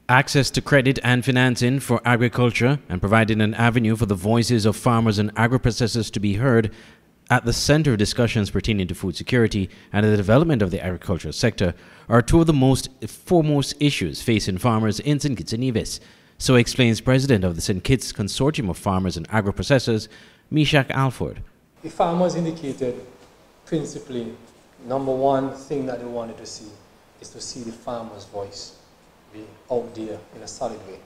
Access to credit and financing for agriculture and providing an avenue for the voices of farmers and agro-processors to be heard at the center of discussions pertaining to food security and the development of the agricultural sector are two of the most foremost issues facing farmers in St. Kitts and Nevis. So explains President of the St. Kitts Consortium of Farmers and Agro-Processors, Meshach Alford. The farmers indicated principally, number one thing that they wanted to see is to see the farmer's voice be out there in a solid way.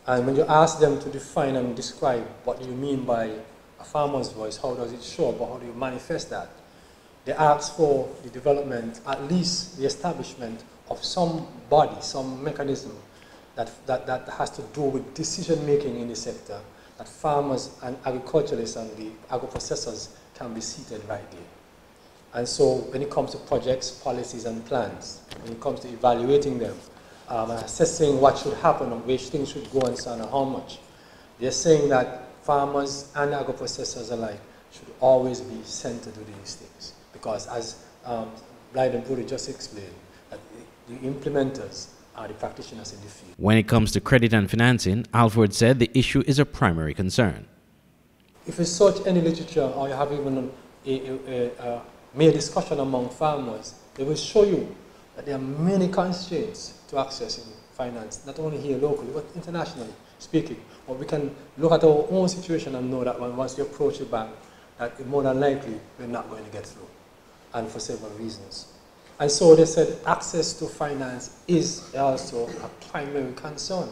And when you ask them to define and describe what you mean by a farmer's voice, how does it show up, or how do you manifest that? They ask for the development, at least the establishment of some body, some mechanism that has to do with decision making in the sector, that farmers and agriculturalists and the agro-processors can be seated right there. And so when it comes to projects, policies and plans, when it comes to evaluating them, assessing what should happen and which things should go and so on and how much, they're saying that farmers and agro-processors alike should always be centered to these things. Because as Blythe and Brody just explained, that the implementers are the practitioners in the field. When it comes to credit and financing, Alford said the issue is a primary concern. If you search any literature or you have even a mere discussion among farmers, they will show you that there are many constraints to accessing finance, not only here locally, but internationally speaking. Or we can look at our own situation and know that once you approach the bank, that more than likely we're not going to get through, and for several reasons. And so they said access to finance is also a primary concern.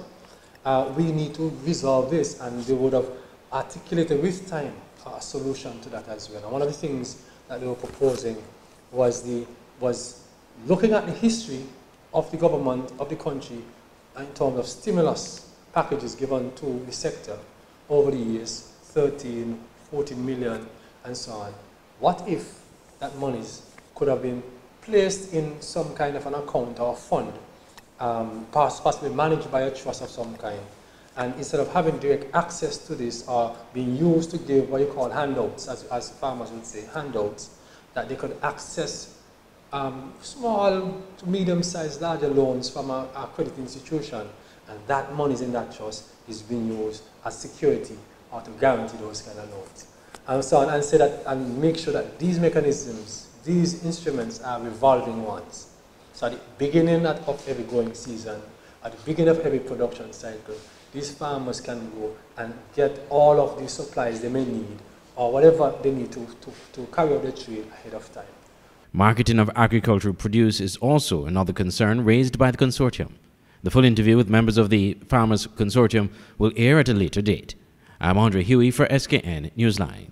We need to resolve this, and they would have articulated with time a solution to that as well. And one of the things that they were proposing was looking at the history of the government of the country in terms of stimulus packages given to the sector over the years, 13, 14 million and so on. What if that monies could have been placed in some kind of an account or fund, possibly managed by a trust of some kind, and instead of having direct access to this or being used to give what you call handouts, as farmers would say, handouts, that they could access small to medium-sized, larger loans from a credit institution, and that money in that trust is being used as security or to guarantee those kind of loans. And so on, and say that, and make sure that these mechanisms, these instruments are revolving ones. So at the beginning of every growing season, at the beginning of every production cycle, these farmers can go and get all of the supplies they may need or whatever they need to carry out their trade ahead of time. Marketing of agricultural produce is also another concern raised by the consortium. The full interview with members of the Farmers Consortium will air at a later date. I'm Andre Huey for SKN Newsline.